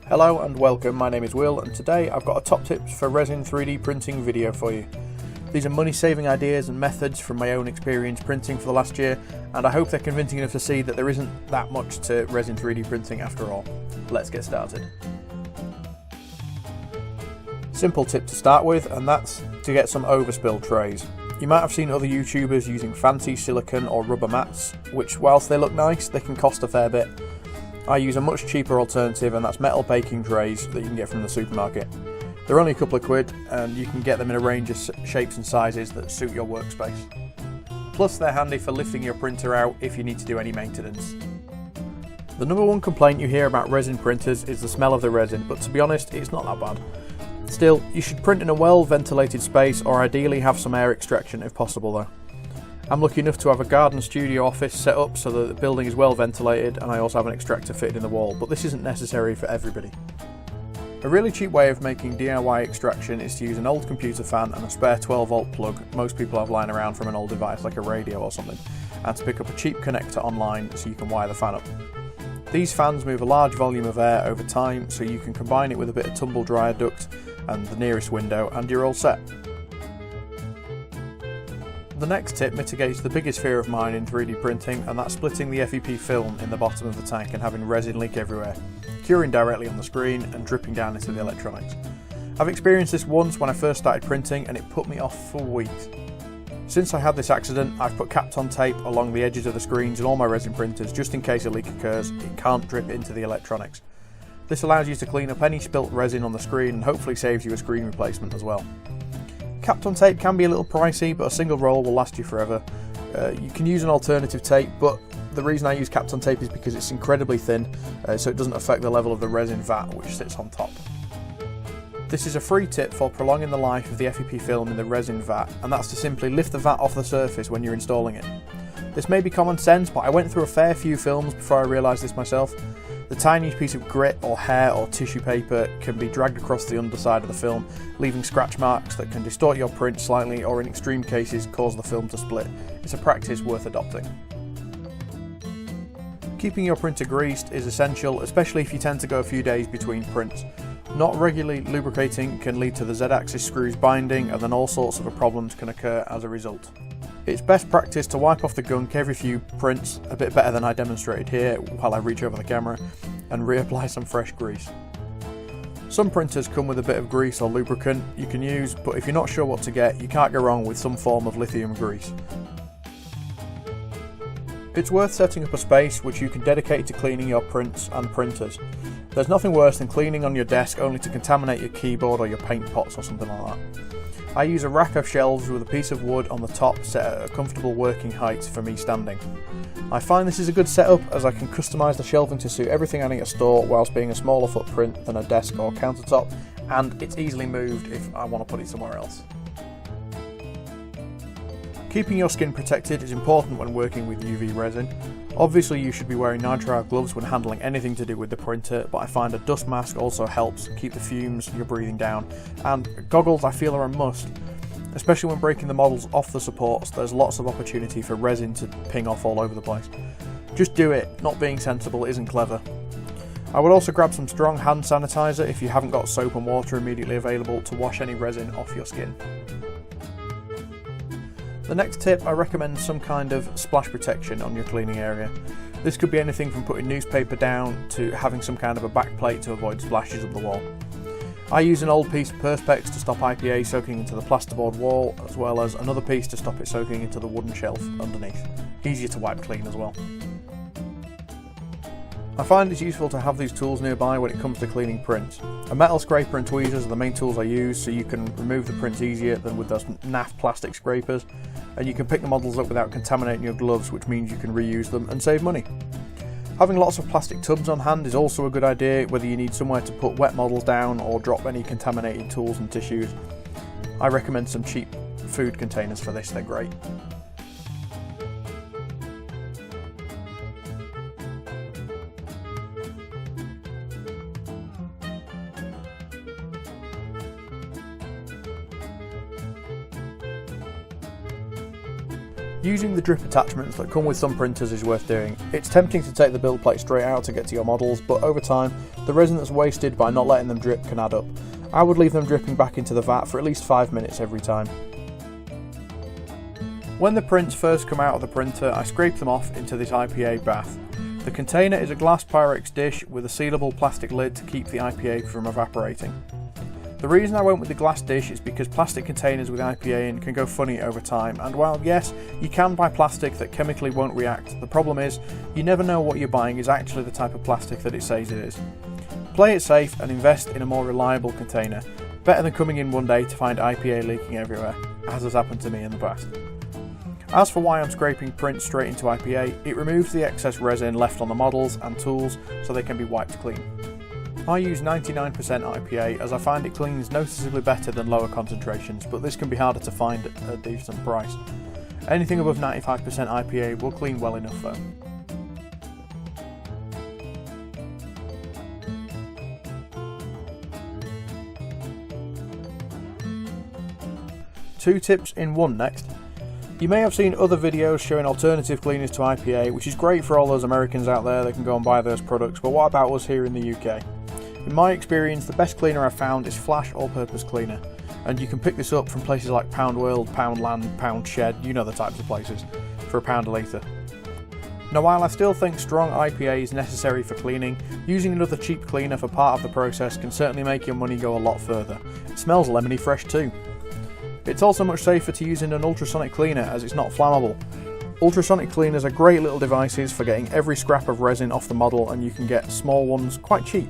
Hello and welcome, my name is Will and today I've got a top tips for resin 3D printing video for you. These are money saving ideas and methods from my own experience printing for the last year, and I hope they're convincing enough to see that there isn't that much to resin 3D printing after all. Let's get started. Simple tip to start with, and that's to get some overspill trays. You might have seen other YouTubers using fancy silicone or rubber mats, which whilst they look nice, they can cost a fair bit. I use a much cheaper alternative, and that's metal baking trays that you can get from the supermarket. They're only a couple of quid and you can get them in a range of shapes and sizes that suit your workspace. Plus they're handy for lifting your printer out if you need to do any maintenance. The number one complaint you hear about resin printers is the smell of the resin, but to be honest it's not that bad. Still, you should print in a well ventilated space or ideally have some air extraction if possible though. I'm lucky enough to have a garden studio office set up so that the building is well ventilated, and I also have an extractor fitted in the wall, but this isn't necessary for everybody. A really cheap way of making DIY extraction is to use an old computer fan and a spare 12-volt plug most people have lying around from an old device like a radio or something, and to pick up a cheap connector online so you can wire the fan up. These fans move a large volume of air over time, so you can combine it with a bit of tumble dryer duct and the nearest window and you're all set. The next tip mitigates the biggest fear of mine in 3D printing, and that's splitting the FEP film in the bottom of the tank and having resin leak everywhere, curing directly on the screen and dripping down into the electronics. I've experienced this once when I first started printing and it put me off for weeks. Since I had this accident, I've put Kapton tape along the edges of the screens in all my resin printers just in case a leak occurs. It can't drip into the electronics. This allows you to clean up any spilt resin on the screen and hopefully saves you a screen replacement as well. Kapton tape can be a little pricey, but a single roll will last you forever. You can use an alternative tape, but the reason I use Kapton tape is because it's incredibly thin, so it doesn't affect the level of the resin vat which sits on top. This is a free tip for prolonging the life of the FEP film in the resin vat, and that's to simply lift the vat off the surface when you're installing it. This may be common sense, but I went through a fair few films before I realised this myself. The tiniest piece of grit or hair or tissue paper can be dragged across the underside of the film, leaving scratch marks that can distort your print slightly or in extreme cases cause the film to split. It's a practice worth adopting. Keeping your printer greased is essential, especially if you tend to go a few days between prints. Not regularly lubricating can lead to the Z-axis screws binding, and then all sorts of problems can occur as a result. It's best practice to wipe off the gunk every few prints, a bit better than I demonstrated here while I reach over the camera, and reapply some fresh grease. Some printers come with a bit of grease or lubricant you can use, but if you're not sure what to get, you can't go wrong with some form of lithium grease. It's worth setting up a space which you can dedicate to cleaning your prints and printers. There's nothing worse than cleaning on your desk only to contaminate your keyboard or your paint pots or something like that. I use a rack of shelves with a piece of wood on the top set at a comfortable working height for me standing. I find this is a good setup as I can customise the shelving to suit everything I need to store whilst being a smaller footprint than a desk or countertop, and it's easily moved if I want to put it somewhere else. Keeping your skin protected is important when working with UV resin. Obviously you should be wearing nitrile gloves when handling anything to do with the printer, but I find a dust mask also helps keep the fumes you're breathing down, and goggles I feel are a must. Especially when breaking the models off the supports, there's lots of opportunity for resin to ping off all over the place. Just do it, not being sensible isn't clever. I would also grab some strong hand sanitizer if you haven't got soap and water immediately available to wash any resin off your skin. The next tip, I recommend some kind of splash protection on your cleaning area. This could be anything from putting newspaper down to having some kind of a backplate to avoid splashes up the wall. I use an old piece of Perspex to stop IPA soaking into the plasterboard wall, as well as another piece to stop it soaking into the wooden shelf underneath. Easier to wipe clean as well. I find it's useful to have these tools nearby when it comes to cleaning prints. A metal scraper and tweezers are the main tools I use, so you can remove the prints easier than with those naff plastic scrapers, and you can pick the models up without contaminating your gloves, which means you can reuse them and save money. Having lots of plastic tubs on hand is also a good idea, whether you need somewhere to put wet models down or drop any contaminated tools and tissues. I recommend some cheap food containers for this, they're great. Using the drip attachments that come with some printers is worth doing. It's tempting to take the build plate straight out to get to your models, but over time, the resin that's wasted by not letting them drip can add up. I would leave them dripping back into the vat for at least 5 minutes every time. When the prints first come out of the printer, I scrape them off into this IPA bath. The container is a glass Pyrex dish with a sealable plastic lid to keep the IPA from evaporating. The reason I went with the glass dish is because plastic containers with IPA in can go funny over time, and while yes, you can buy plastic that chemically won't react, the problem is you never know what you're buying is actually the type of plastic that it says it is. Play it safe and invest in a more reliable container, better than coming in one day to find IPA leaking everywhere, as has happened to me in the past. As for why I'm scraping prints straight into IPA, it removes the excess resin left on the models and tools so they can be wiped clean. I use 99% IPA as I find it cleans noticeably better than lower concentrations, but this can be harder to find at a decent price. Anything above 95% IPA will clean well enough though. Two tips in one next. You may have seen other videos showing alternative cleaners to IPA, which is great for all those Americans out there that can go and buy those products, but what about us here in the UK? In my experience, the best cleaner I've found is Flash All-Purpose Cleaner, and you can pick this up from places like Pound World, Poundland, Pound Shed, you know the types of places, for £1 a litre. Now while I still think strong IPA is necessary for cleaning, using another cheap cleaner for part of the process can certainly make your money go a lot further. It smells lemony fresh too. It's also much safer to use in an ultrasonic cleaner as it's not flammable. Ultrasonic cleaners are great little devices for getting every scrap of resin off the model, and you can get small ones quite cheap.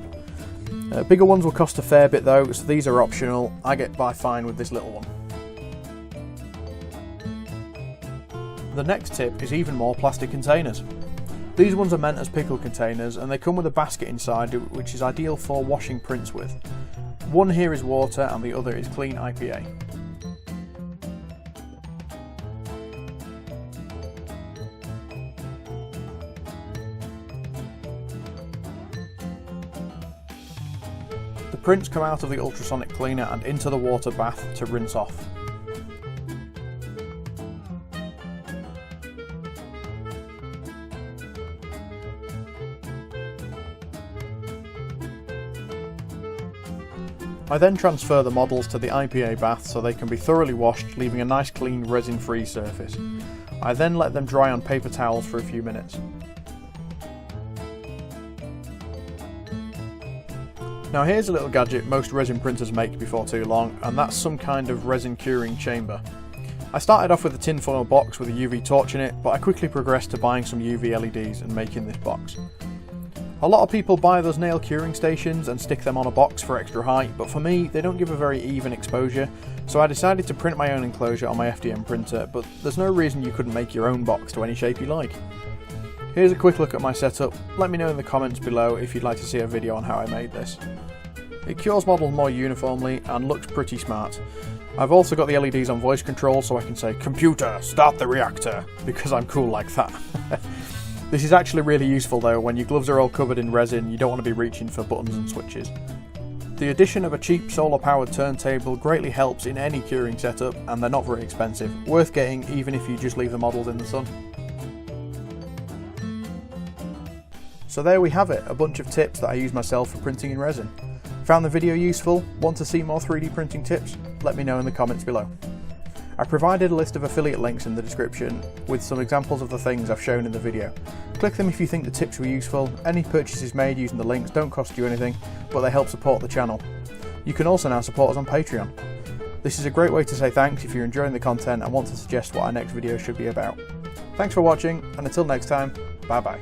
Bigger ones will cost a fair bit though, so these are optional. I get by fine with this little one. The next tip is even more plastic containers. These ones are meant as pickle containers and they come with a basket inside which is ideal for washing prints with. One here is water and the other is clean IPA. The prints come out of the ultrasonic cleaner and into the water bath to rinse off. I then transfer the models to the IPA bath so they can be thoroughly washed, leaving a nice clean resin-free surface. I then let them dry on paper towels for a few minutes. Now here's a little gadget most resin printers make before too long, and that's some kind of resin curing chamber. I started off with a tinfoil box with a UV torch in it, but I quickly progressed to buying some UV LEDs and making this box. A lot of people buy those nail curing stations and stick them on a box for extra height, but for me they don't give a very even exposure, so I decided to print my own enclosure on my FDM printer, but there's no reason you couldn't make your own box to any shape you like. Here's a quick look at my setup. Let me know in the comments below if you'd like to see a video on how I made this. It cures models more uniformly and looks pretty smart. I've also got the LEDs on voice control so I can say, "Computer, start the reactor," because I'm cool like that. This is actually really useful though. When your gloves are all covered in resin, you don't want to be reaching for buttons and switches. The addition of a cheap solar powered turntable greatly helps in any curing setup, and they're not very expensive, worth getting even if you just leave the models in the sun. So there we have it, a bunch of tips that I use myself for printing in resin. Found the video useful? Want to see more 3D printing tips? Let me know in the comments below. I provided a list of affiliate links in the description with some examples of the things I've shown in the video. Click them if you think the tips were useful. Any purchases made using the links don't cost you anything, but they help support the channel. You can also now support us on Patreon. This is a great way to say thanks if you're enjoying the content and want to suggest what our next video should be about. Thanks for watching, and until next time, bye bye.